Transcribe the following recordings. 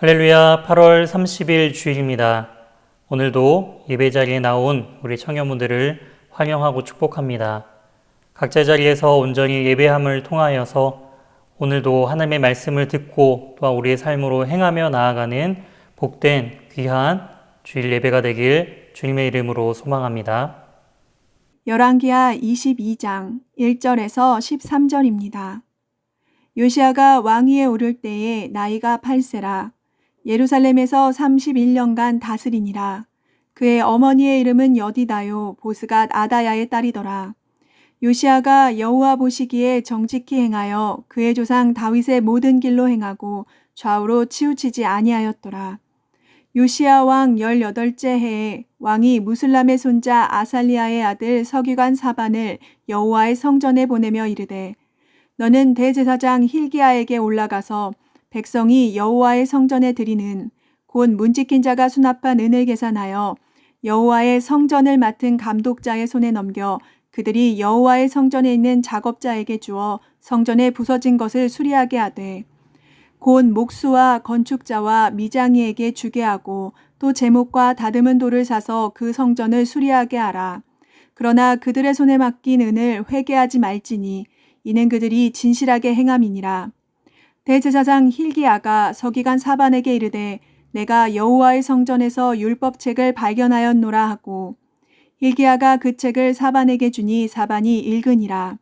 할렐루야, 8월 30일 주일입니다. 오늘도 예배 자리에 나온 우리 청년분들을 환영하고 축복합니다. 각자 자리에서 온전히 예배함을 통하여서 오늘도 하나님의 말씀을 듣고 또한 우리의 삶으로 행하며 나아가는 복된 귀한 주일 예배가 되길 주님의 이름으로 소망합니다. 열왕기하 22장 1절에서 13절입니다. 요시야가 왕위에 오를 때에 나이가 8세라. 예루살렘에서 31년간 다스리니라. 그의 어머니의 이름은 여디다요 보스갓 아다야의 딸이더라. 요시야가 여호와 보시기에 정직히 행하여 그의 조상 다윗의 모든 길로 행하고 좌우로 치우치지 아니하였더라. 요시야 왕 18째 해에 왕이 무슬람의 손자 아살리아의 아들 서기관 사반을 여호와의 성전에 보내며 이르되, 너는 대제사장 힐기야에게 올라가서 백성이 여호와의 성전에 드리는 곧 문지킨 자가 수납한 은을 계산하여 여호와의 성전을 맡은 감독자의 손에 넘겨 그들이 여호와의 성전에 있는 작업자에게 주어 성전에 부서진 것을 수리하게 하되, 곧 목수와 건축자와 미장이에게 주게 하고 또 제목과 다듬은 돌을 사서 그 성전을 수리하게 하라. 그러나 그들의 손에 맡긴 은을 회개하지 말지니 이는 그들이 진실하게 행함이니라. 대제사장 힐기야가 서기관 사반에게 이르되, 내가 여호와의 성전에서 율법책을 발견하였노라 하고, 힐기야가 그 책을 사반에게 주니 사반이 읽으니라.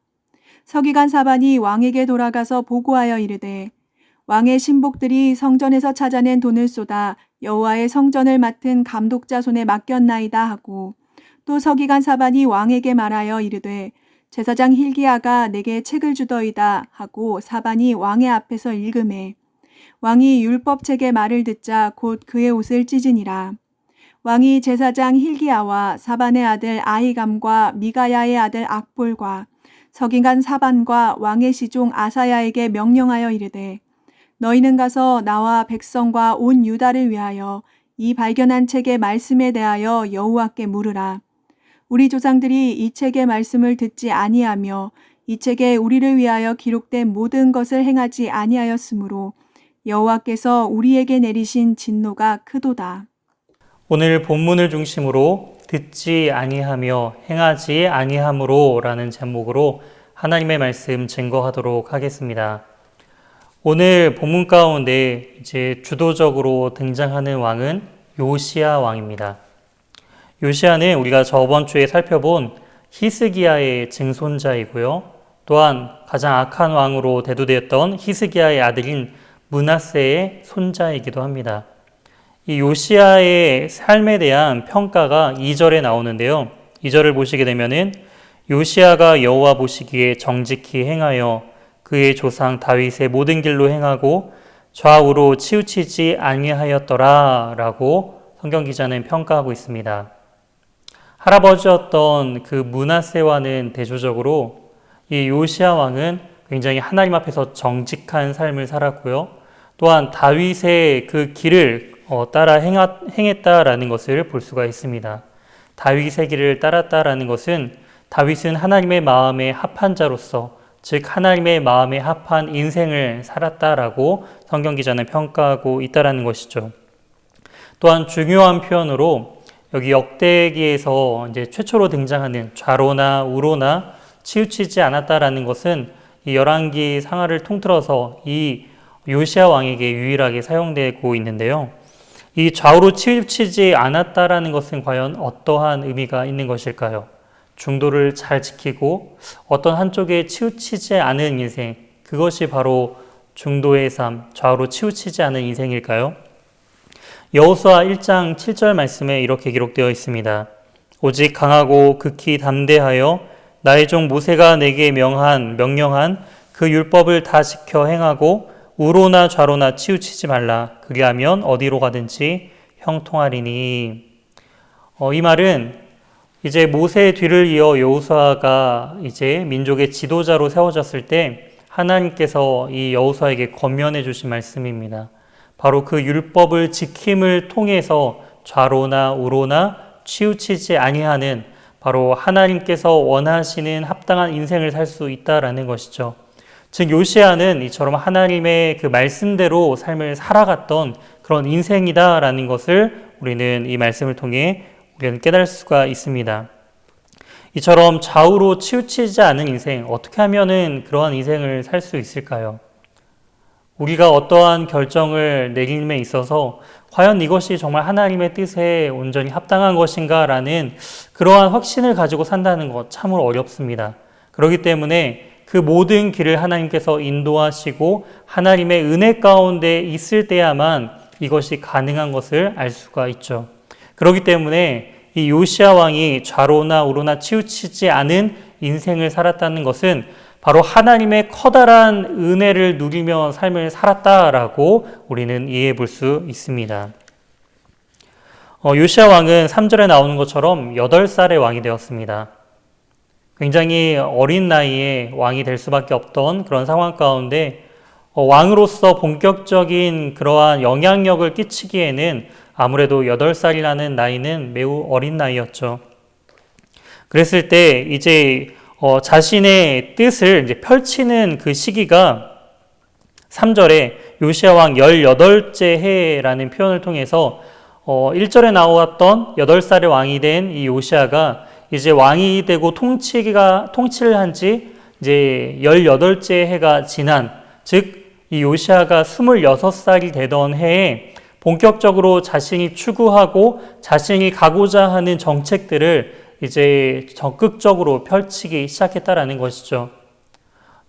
서기관 사반이 왕에게 돌아가서 보고하여 이르되, 왕의 신복들이 성전에서 찾아낸 돈을 쏟아 여호와의 성전을 맡은 감독자 손에 맡겼나이다 하고, 또 서기관 사반이 왕에게 말하여 이르되, 제사장 힐기야가 내게 책을 주더이다 하고 사반이 왕의 앞에서 읽음에, 왕이 율법책의 말을 듣자 곧 그의 옷을 찢으니라. 왕이 제사장 힐기야와 사반의 아들 아히감과 미가야의 아들 악볼과 서기관 사반과 왕의 시종 아사야에게 명령하여 이르되, 너희는 가서 나와 백성과 온 유다를 위하여 이 발견한 책의 말씀에 대하여 여호와께 물으라. 우리 조상들이 이 책의 말씀을 듣지 아니하며 이 책에 우리를 위하여 기록된 모든 것을 행하지 아니하였으므로 여호와께서 우리에게 내리신 진노가 크도다. 오늘 본문을 중심으로 듣지 아니하며 행하지 아니함으로 라는 제목으로 하나님의 말씀 증거하도록 하겠습니다. 오늘 본문 가운데 이제 주도적으로 등장하는 왕은 요시야 왕입니다. 요시야는 우리가 저번 주에 살펴본 히스기야의 증손자이고요. 또한 가장 악한 왕으로 대두되었던 히스기야의 아들인 므낫세의 손자이기도 합니다. 이 요시야의 삶에 대한 평가가 2절에 나오는데요. 2절을 보시게 되면은 요시야가 여호와 보시기에 정직히 행하여 그의 조상 다윗의 모든 길로 행하고 좌우로 치우치지 아니하였더라 라고 성경 기자는 평가하고 있습니다. 할아버지였던 그 므낫세와는 대조적으로 이 요시야 왕은 굉장히 하나님 앞에서 정직한 삶을 살았고요. 또한 다윗의 그 길을 따라 행했다라는 것을 볼 수가 있습니다. 다윗의 길을 따랐다라는 것은 다윗은 하나님의 마음에 합한 자로서, 즉 하나님의 마음에 합한 인생을 살았다라고 성경 기자는 평가하고 있다라는 것이죠. 또한 중요한 표현으로 여기 역대기에서 이제 최초로 등장하는 좌로나 우로나 치우치지 않았다라는 것은 이 열왕기 상하를 통틀어서 이 요시야 왕에게 유일하게 사용되고 있는데요. 이 좌우로 치우치지 않았다라는 것은 과연 어떠한 의미가 있는 것일까요? 중도를 잘 지키고 어떤 한쪽에 치우치지 않은 인생, 그것이 바로 중도의 삶, 좌우로 치우치지 않은 인생일까요? 여호수아 1장 7절 말씀에 이렇게 기록되어 있습니다. 오직 강하고 극히 담대하여 나의 종 모세가 내게 명령한 그 율법을 다 지켜 행하고 우로나 좌로나 치우치지 말라. 그리하면 어디로 가든지 형통하리니. 이 말은 이제 모세의 뒤를 이어 여호수아가 이제 민족의 지도자로 세워졌을 때 하나님께서 이 여호수아에게 권면해 주신 말씀입니다. 바로 그 율법을 지킴을 통해서 좌로나 우로나 치우치지 아니하는 바로 하나님께서 원하시는 합당한 인생을 살 수 있다라는 것이죠. 즉 요시야는 이처럼 하나님의 그 말씀대로 삶을 살아갔던 그런 인생이다라는 것을 우리는 이 말씀을 통해 우리는 깨달을 수가 있습니다. 이처럼 좌우로 치우치지 않은 인생, 어떻게 하면은 그러한 인생을 살 수 있을까요? 우리가 어떠한 결정을 내림에 있어서 과연 이것이 정말 하나님의 뜻에 온전히 합당한 것인가라는 그러한 확신을 가지고 산다는 것 참으로 어렵습니다. 그렇기 때문에 그 모든 길을 하나님께서 인도하시고 하나님의 은혜 가운데 있을 때야만 이것이 가능한 것을 알 수가 있죠. 그렇기 때문에 이 요시야 왕이 좌로나 우로나 치우치지 않은 인생을 살았다는 것은 바로 하나님의 커다란 은혜를 누리며 삶을 살았다라고 우리는 이해해 볼 수 있습니다. 요시야 왕은 3절에 나오는 것처럼 8살의 왕이 되었습니다. 굉장히 어린 나이에 왕이 될 수밖에 없던 그런 상황 가운데 왕으로서 본격적인 그러한 영향력을 끼치기에는 아무래도 8살이라는 나이는 매우 어린 나이였죠. 그랬을 때 이제 자신의 뜻을 이제 펼치는 그 시기가 3절에 요시야 왕 18째 해라는 표현을 통해서 1절에 나왔던 8살의 왕이 된 이 요시야가 이제 왕이 되고 통치를 한 지 이제 18째 해가 지난, 즉 이 요시야가 26살이 되던 해에 본격적으로 자신이 추구하고 자신이 가고자 하는 정책들을 이제 적극적으로 펼치기 시작했다라는 것이죠.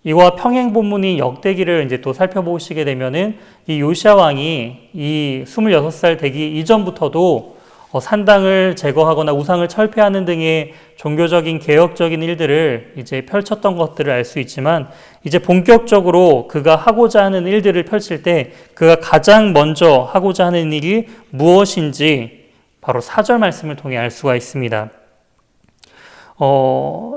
이와 평행 본문인 역대기를 이제 또 살펴보시게 되면은 이 요시야 왕이 이 26살 되기 이전부터도 산당을 제거하거나 우상을 철폐하는 등의 종교적인 개혁적인 일들을 이제 펼쳤던 것들을 알 수 있지만 이제 본격적으로 그가 하고자 하는 일들을 펼칠 때 그가 가장 먼저 하고자 하는 일이 무엇인지 바로 4절 말씀을 통해 알 수가 있습니다.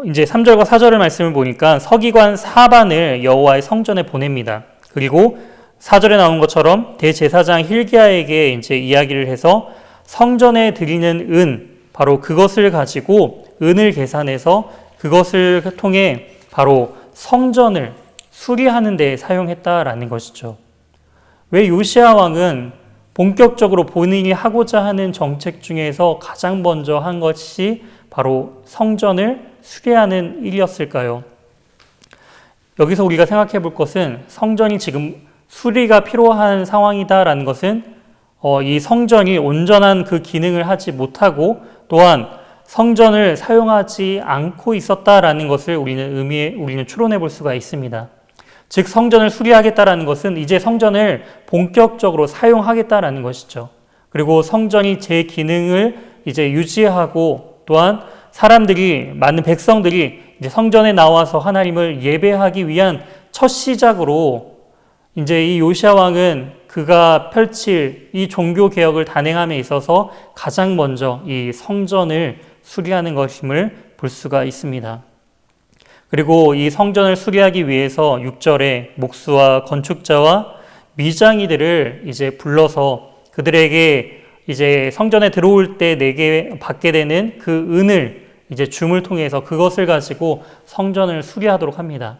이제 3절과 4절의 말씀을 보니까 서기관 사반을 여호와의 성전에 보냅니다. 그리고 4절에 나온 것처럼 대제사장 힐기야에게 이제 이야기를 해서 성전에 드리는 은, 바로 그것을 가지고 은을 계산해서 그것을 통해 바로 성전을 수리하는 데 사용했다라는 것이죠. 왜 요시야 왕은 본격적으로 본인이 하고자 하는 정책 중에서 가장 먼저 한 것이 바로 성전을 수리하는 일이었을까요? 여기서 우리가 생각해 볼 것은 성전이 지금 수리가 필요한 상황이다라는 것은 이 성전이 온전한 그 기능을 하지 못하고 또한 성전을 사용하지 않고 있었다라는 것을 우리는 추론해 볼 수가 있습니다. 즉 성전을 수리하겠다라는 것은 이제 성전을 본격적으로 사용하겠다라는 것이죠. 그리고 성전이 제 기능을 이제 유지하고 또한 많은 백성들이 이제 성전에 나와서 하나님을 예배하기 위한 첫 시작으로 이제 이 요시야 왕은 그가 펼칠 이 종교 개혁을 단행함에 있어서 가장 먼저 이 성전을 수리하는 것임을 볼 수가 있습니다. 그리고 이 성전을 수리하기 위해서 6절에 목수와 건축자와 미장이들을 이제 불러서 그들에게 이제 성전에 들어올 때 내게 받게 되는 그 은을 이제 줌을 통해서 그것을 가지고 성전을 수리하도록 합니다.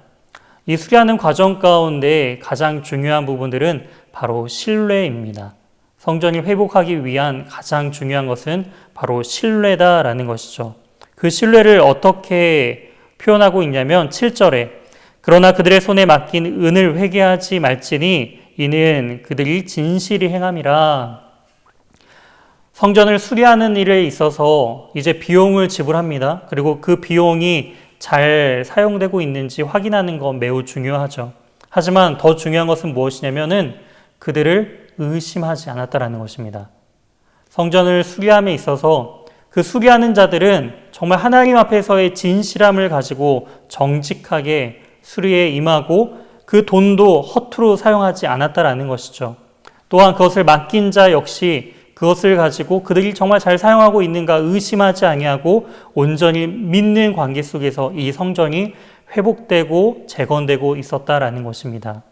이 수리하는 과정 가운데 가장 중요한 부분들은 바로 신뢰입니다. 성전이 회복하기 위한 가장 중요한 것은 바로 신뢰다라는 것이죠. 그 신뢰를 어떻게 표현하고 있냐면 7절에 그러나 그들의 손에 맡긴 은을 회개하지 말지니 이는 그들이 진실이 행함이라. 성전을 수리하는 일에 있어서 이제 비용을 지불합니다. 그리고 그 비용이 잘 사용되고 있는지 확인하는 건 매우 중요하죠. 하지만 더 중요한 것은 무엇이냐면은 그들을 의심하지 않았다라는 것입니다. 성전을 수리함에 있어서 그 수리하는 자들은 정말 하나님 앞에서의 진실함을 가지고 정직하게 수리에 임하고 그 돈도 허투루 사용하지 않았다라는 것이죠. 또한 그것을 맡긴 자 역시 그것을 가지고 그들이 정말 잘 사용하고 있는가 의심하지 아니하고 온전히 믿는 관계 속에서 이 성전이 회복되고 재건되고 있었다라는 것입니다.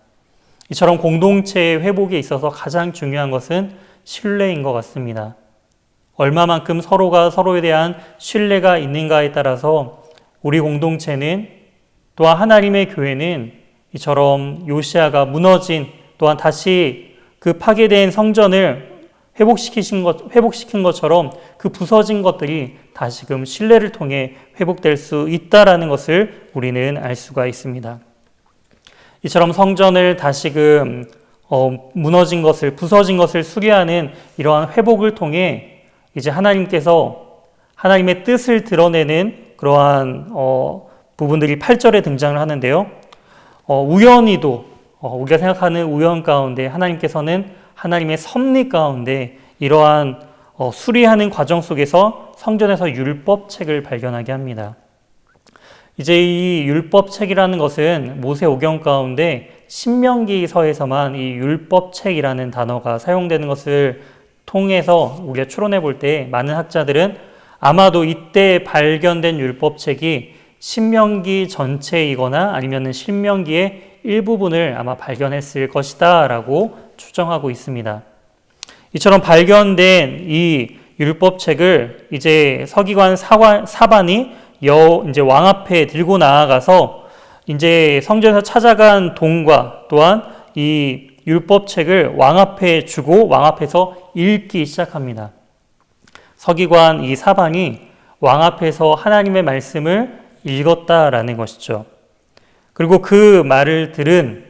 이처럼 공동체의 회복에 있어서 가장 중요한 것은 신뢰인 것 같습니다. 얼마만큼 서로가 서로에 대한 신뢰가 있는가에 따라서 우리 공동체는 또한 하나님의 교회는 이처럼 요시야가 무너진 또한 다시 그 파괴된 성전을 회복시킨 것처럼 그 부서진 것들이 다시금 신뢰를 통해 회복될 수 있다라는 것을 우리는 알 수가 있습니다. 이처럼 성전을 다시금 무너진 것을, 부서진 것을 수리하는 이러한 회복을 통해 이제 하나님께서 하나님의 뜻을 드러내는 그러한 부분들이 8절에 등장을 하는데요. 우연히도 우리가 생각하는 우연 가운데 하나님께서는 하나님의 섭리 가운데 이러한 수리하는 과정 속에서 성전에서 율법책을 발견하게 합니다. 이제 이 율법책이라는 것은 모세오경 가운데 신명기서에서만 이 율법책이라는 단어가 사용되는 것을 통해서 우리가 추론해 볼 때 많은 학자들은 아마도 이때 발견된 율법책이 신명기 전체이거나 아니면 신명기의 일부분을 아마 발견했을 것이다 라고 추정하고 있습니다. 이처럼 발견된 이 율법책을 이제 서기관 사반이 이제 왕 앞에 들고 나아가서 이제 성전에서 찾아간 동과 또한 이 율법책을 왕 앞에 주고 왕 앞에서 읽기 시작합니다. 서기관 이 사반이 왕 앞에서 하나님의 말씀을 읽었다라는 것이죠. 그리고 그 말을 들은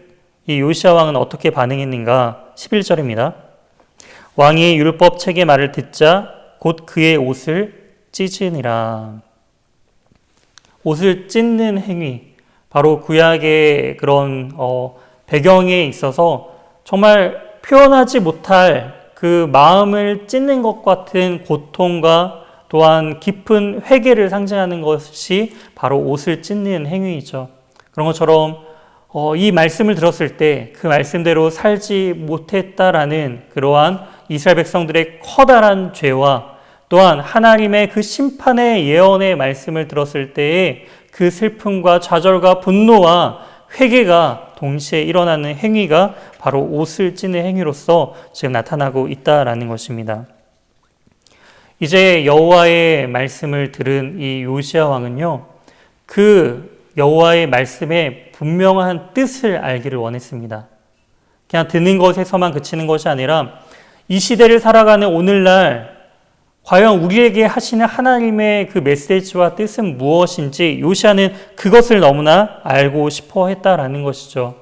이 요시야 왕은 어떻게 반응했는가? 11절입니다. 왕이 율법책의 말을 듣자 곧 그의 옷을 찢으니라. 옷을 찢는 행위, 바로 구약의 그런 배경에 있어서 정말 표현하지 못할 그 마음을 찢는 것 같은 고통과 또한 깊은 회개를 상징하는 것이 바로 옷을 찢는 행위이죠. 그런 것처럼 이 말씀을 들었을 때 그 말씀대로 살지 못했다라는 그러한 이스라엘 백성들의 커다란 죄와 또한 하나님의 그 심판의 예언의 말씀을 들었을 때의 그 슬픔과 좌절과 분노와 회개가 동시에 일어나는 행위가 바로 옷을 찢는 행위로서 지금 나타나고 있다라는 것입니다. 이제 여호와의 말씀을 들은 이 요시야 왕은요, 그 여호와의 말씀의 분명한 뜻을 알기를 원했습니다. 그냥 듣는 것에서만 그치는 것이 아니라 이 시대를 살아가는 오늘날 과연 우리에게 하시는 하나님의 그 메시지와 뜻은 무엇인지 요시야는 그것을 너무나 알고 싶어 했다라는 것이죠.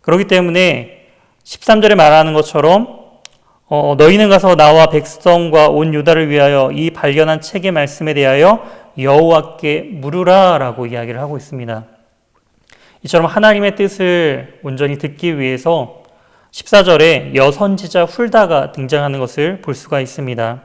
그렇기 때문에 13절에 말하는 것처럼 너희는 가서 나와 백성과 온 유다를 위하여 이 발견한 책의 말씀에 대하여 여호와께 물으라 라고 이야기를 하고 있습니다. 이처럼 하나님의 뜻을 온전히 듣기 위해서 14절에 여선지자 훌다가 등장하는 것을 볼 수가 있습니다.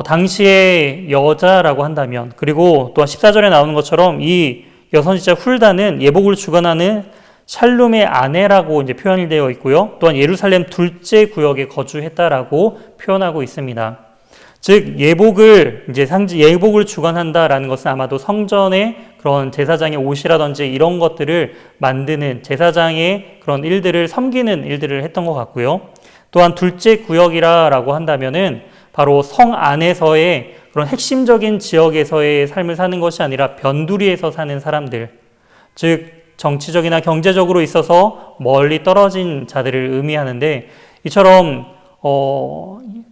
당시에 여자라고 한다면, 그리고 또한 14절에 나오는 것처럼 이 여선지자 훌다는 예복을 주관하는 샬룸의 아내라고 이제 표현이 되어 있고요. 또한 예루살렘 둘째 구역에 거주했다라고 표현하고 있습니다. 즉 예복을 주관한다라는 것은 아마도 성전의 그런 제사장의 옷이라든지 이런 것들을 만드는 제사장의 그런 일들을 섬기는 일들을 했던 것 같고요. 또한 둘째 구역이라고 한다면은 바로 성 안에서의 그런 핵심적인 지역에서의 삶을 사는 것이 아니라 변두리에서 사는 사람들, 즉 정치적이나 경제적으로 있어서 멀리 떨어진 자들을 의미하는데, 이처럼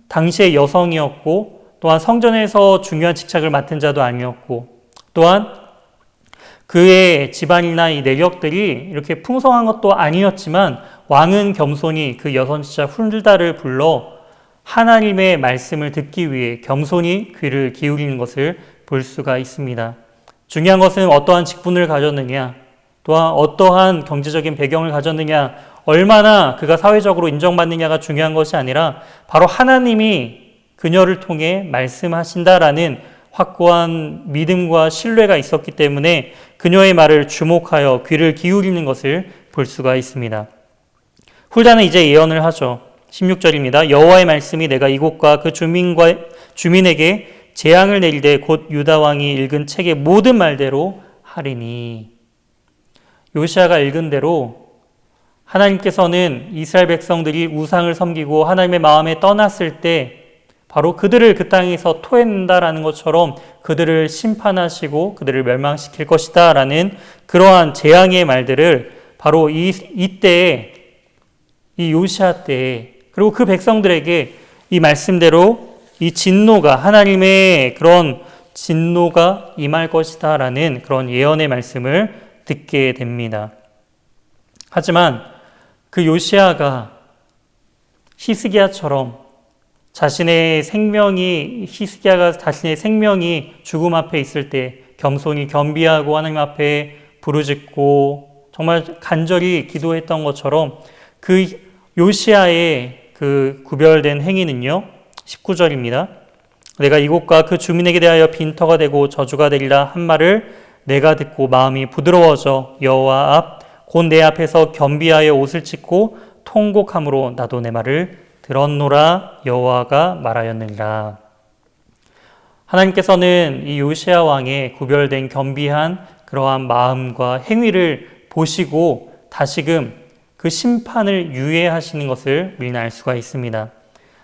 당시의 여성이었고 또한 성전에서 중요한 직책을 맡은 자도 아니었고, 또한 그의 집안이나 이 내력들이 이렇게 풍성한 것도 아니었지만 왕은 겸손히 그 여선지자 훌다를 불러 하나님의 말씀을 듣기 위해 겸손히 귀를 기울이는 것을 볼 수가 있습니다. 중요한 것은 어떠한 직분을 가졌느냐, 또한 어떠한 경제적인 배경을 가졌느냐, 얼마나 그가 사회적으로 인정받느냐가 중요한 것이 아니라 바로 하나님이 그녀를 통해 말씀하신다라는 확고한 믿음과 신뢰가 있었기 때문에 그녀의 말을 주목하여 귀를 기울이는 것을 볼 수가 있습니다. 훌다는 이제 예언을 하죠. 16절입니다. 여호와의 말씀이 내가 이곳과 그 주민에게 재앙을 내리되 곧 유다 왕이 읽은 책의 모든 말대로 하리니. 요시야가 읽은 대로 하나님께서는 이스라엘 백성들이 우상을 섬기고 하나님의 마음에 떠났을 때 바로 그들을 그 땅에서 토해낸다라는 것처럼 그들을 심판하시고 그들을 멸망시킬 것이다 라는 그러한 재앙의 말들을 바로 이때에 이 요시아 때에, 그리고 그 백성들에게 이 말씀대로 이 진노가, 하나님의 그런 진노가 임할 것이다 라는 그런 예언의 말씀을 듣게 됩니다. 하지만 그 요시아가 히스기야처럼 히스기야가 자신의 생명이 죽음 앞에 있을 때 겸손히 겸비하고 하나님 앞에 부르짖고 정말 간절히 기도했던 것처럼 그 요시아의 그 구별된 행위는요, 19절입니다. 내가 이곳과 그 주민에게 대하여 빈터가 되고 저주가 되리라 한 말을 내가 듣고 마음이 부드러워져 여호와 앞 곧 내 앞에서 겸비하여 옷을 찢고 통곡함으로 나도 내 말을 들었노라 여호와가 말하였느니라. 하나님께서는 이 요시야 왕의 구별된 겸비한 그러한 마음과 행위를 보시고 다시금 그 심판을 유예하시는 것을 우리는 알 수가 있습니다.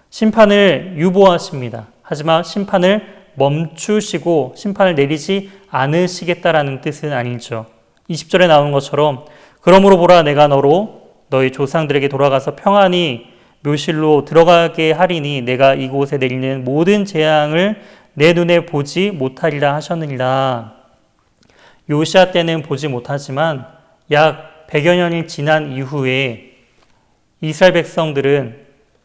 심판을 유보하십니다. 하지만 심판을 멈추시고 심판을 내리지 않으시겠다라는 뜻은 아니죠. 20절에 나오는 것처럼 그러므로 보라 내가 너로 너희 조상들에게 돌아가서 평안히 묘실로 들어가게 하리니 내가 이곳에 내리는 모든 재앙을 내 눈에 보지 못하리라 하셨느니라. 요시아 때는 보지 못하지만 약 100여 년이 지난 이후에 이스라엘 백성들은,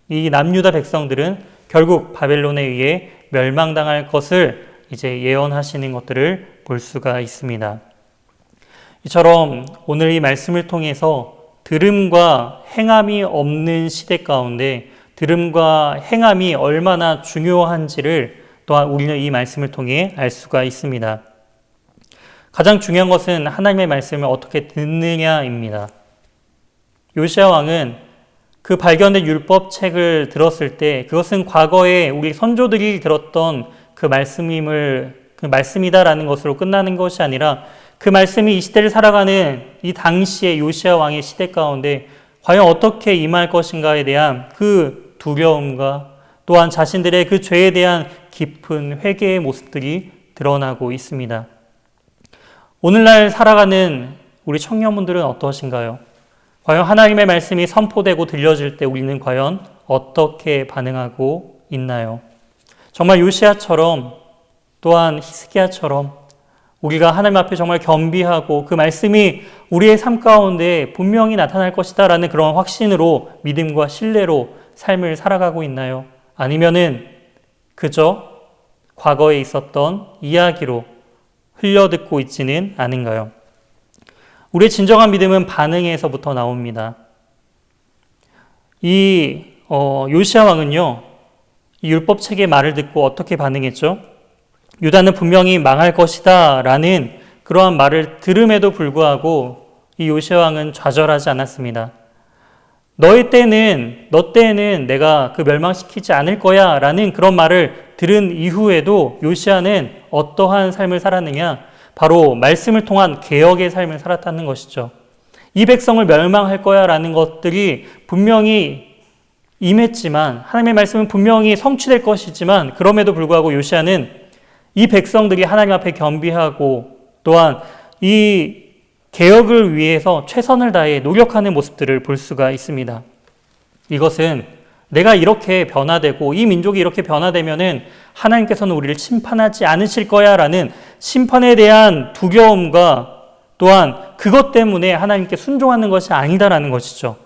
이 남유다 백성들은 결국 바벨론에 의해 멸망당할 것을 이제 예언하시는 것들을 볼 수가 있습니다. 이처럼 오늘 이 말씀을 통해서 들음과 행함이 없는 시대 가운데 들음과 행함이 얼마나 중요한지를 또한 우리는 이 말씀을 통해 알 수가 있습니다. 가장 중요한 것은 하나님의 말씀을 어떻게 듣느냐입니다. 요시야 왕은 그 발견된 율법책을 들었을 때 그것은 과거에 우리 선조들이 들었던 그 말씀이다라는 것으로 끝나는 것이 아니라 그 말씀이 이 시대를 살아가는 이 당시의 요시야 왕의 시대 가운데 과연 어떻게 임할 것인가에 대한 그 두려움과 또한 자신들의 그 죄에 대한 깊은 회개의 모습들이 드러나고 있습니다. 오늘날 살아가는 우리 청년분들은 어떠신가요? 과연 하나님의 말씀이 선포되고 들려질 때 우리는 과연 어떻게 반응하고 있나요? 정말 요시야처럼 또한 히스기야처럼 우리가 하나님 앞에 정말 겸비하고 그 말씀이 우리의 삶 가운데 분명히 나타날 것이다 라는 그런 확신으로 믿음과 신뢰로 삶을 살아가고 있나요? 아니면은 그저 과거에 있었던 이야기로 흘려듣고 있지는 않은가요? 우리의 진정한 믿음은 반응에서부터 나옵니다. 요시야 왕은요, 이 율법책의 말을 듣고 어떻게 반응했죠? 유다는 분명히 망할 것이다 라는 그러한 말을 들음에도 불구하고 이 요시야 왕은 좌절하지 않았습니다. 너 때에는 내가 그 멸망시키지 않을 거야 라는 그런 말을 들은 이후에도 요시야는 어떠한 삶을 살았느냐? 바로 말씀을 통한 개혁의 삶을 살았다는 것이죠. 이 백성을 멸망할 거야 라는 것들이 분명히 임했지만, 하나님의 말씀은 분명히 성취될 것이지만, 그럼에도 불구하고 요시야는 이 백성들이 하나님 앞에 겸비하고 또한 이 개혁을 위해서 최선을 다해 노력하는 모습들을 볼 수가 있습니다. 이것은 내가 이렇게 변화되고 이 민족이 이렇게 변화되면은 하나님께서는 우리를 심판하지 않으실 거야 라는 심판에 대한 두려움과 또한 그것 때문에 하나님께 순종하는 것이 아니다라는 것이죠.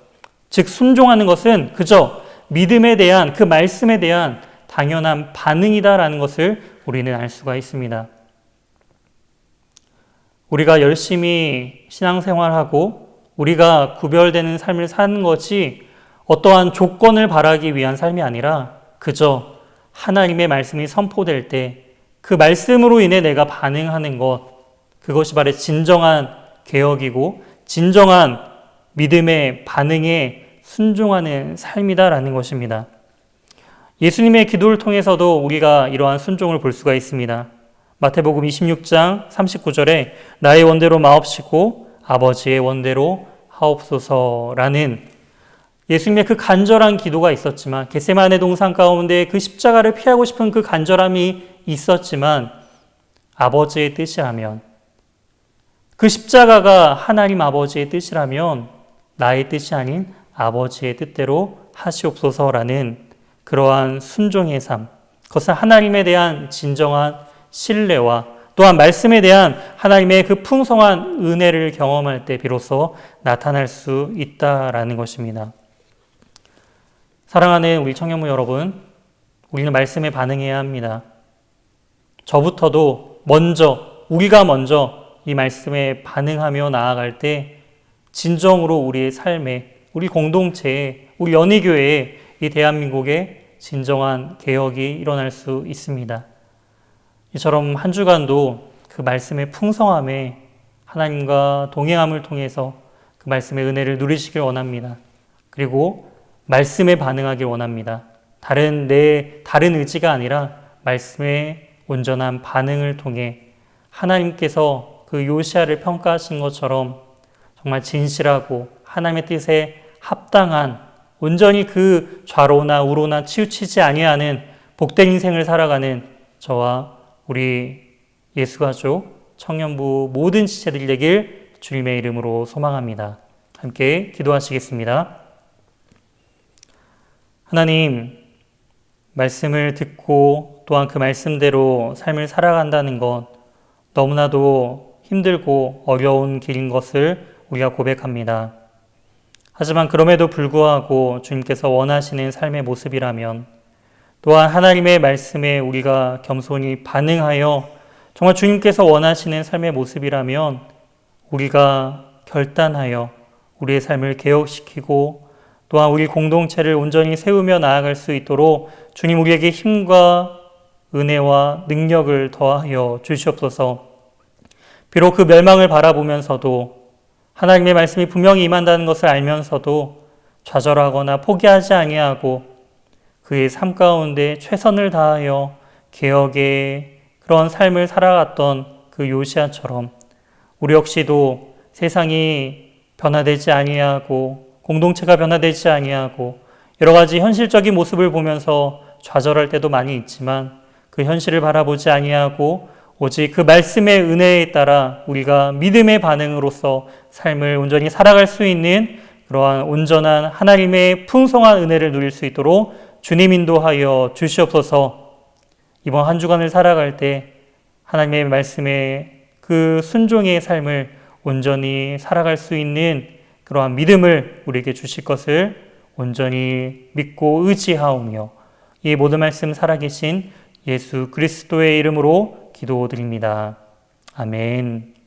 즉 순종하는 것은 그저 믿음에 대한, 그 말씀에 대한 당연한 반응이다라는 것을 우리는 알 수가 있습니다. 우리가 열심히 신앙생활하고 우리가 구별되는 삶을 사는 것이 어떠한 조건을 바라기 위한 삶이 아니라 그저 하나님의 말씀이 선포될 때 그 말씀으로 인해 내가 반응하는 것, 그것이 바로 진정한 개혁이고 진정한 믿음의 반응에 순종하는 삶이다라는 것입니다. 예수님의 기도를 통해서도 우리가 이러한 순종을 볼 수가 있습니다. 마태복음 26장 39절에 나의 원대로 마옵시고 아버지의 원대로 하옵소서라는 예수님의 그 간절한 기도가 있었지만, 겟세마네 동산 가운데 그 십자가를 피하고 싶은 그 간절함이 있었지만, 아버지의 뜻이라면, 그 십자가가 하나님 아버지의 뜻이라면 나의 뜻이 아닌 아버지의 뜻대로 하시옵소서라는 그러한 순종의 삶, 그것은 하나님에 대한 진정한 신뢰와 또한 말씀에 대한 하나님의 그 풍성한 은혜를 경험할 때 비로소 나타날 수 있다라는 것입니다. 사랑하는 우리 청년부 여러분, 우리는 말씀에 반응해야 합니다. 저부터도 우리가 먼저 이 말씀에 반응하며 나아갈 때 진정으로 우리의 삶에, 우리 공동체에, 우리 연희교회에, 이 대한민국에 진정한 개혁이 일어날 수 있습니다. 이처럼 한 주간도 그 말씀의 풍성함에 하나님과 동행함을 통해서 그 말씀의 은혜를 누리시길 원합니다. 그리고 말씀에 반응하길 원합니다. 다른 의지가 아니라 말씀의 온전한 반응을 통해 하나님께서 그 요시야를 평가하신 것처럼 정말 진실하고 하나님의 뜻에 합당한, 온전히 그 좌로나 우로나 치우치지 아니하는 복된 인생을 살아가는 저와 우리 예수가족 청년부 모든 지체들이 되길 주님의 이름으로 소망합니다. 함께 기도하시겠습니다. 하나님, 말씀을 듣고 또한 그 말씀대로 삶을 살아간다는 것 너무나도 힘들고 어려운 길인 것을 우리가 고백합니다. 하지만 그럼에도 불구하고 주님께서 원하시는 삶의 모습이라면, 또한 하나님의 말씀에 우리가 겸손히 반응하여 정말 주님께서 원하시는 삶의 모습이라면 우리가 결단하여 우리의 삶을 개혁시키고 또한 우리 공동체를 온전히 세우며 나아갈 수 있도록 주님 우리에게 힘과 은혜와 능력을 더하여 주시옵소서. 비록 그 멸망을 바라보면서도 하나님의 말씀이 분명히 임한다는 것을 알면서도 좌절하거나 포기하지 아니하고 그의 삶 가운데 최선을 다하여 개혁의 그런 삶을 살아갔던 그 요시야처럼 우리 역시도 세상이 변화되지 아니하고 공동체가 변화되지 아니하고 여러 가지 현실적인 모습을 보면서 좌절할 때도 많이 있지만 그 현실을 바라보지 아니하고 오직 그 말씀의 은혜에 따라 우리가 믿음의 반응으로서 삶을 온전히 살아갈 수 있는 그러한 온전한 하나님의 풍성한 은혜를 누릴 수 있도록 주님 인도하여 주시옵소서. 이번 한 주간을 살아갈 때 하나님의 말씀의 그 순종의 삶을 온전히 살아갈 수 있는 그러한 믿음을 우리에게 주실 것을 온전히 믿고 의지하오며 이 모든 말씀 살아계신 예수 그리스도의 이름으로 기도드립니다. 아멘.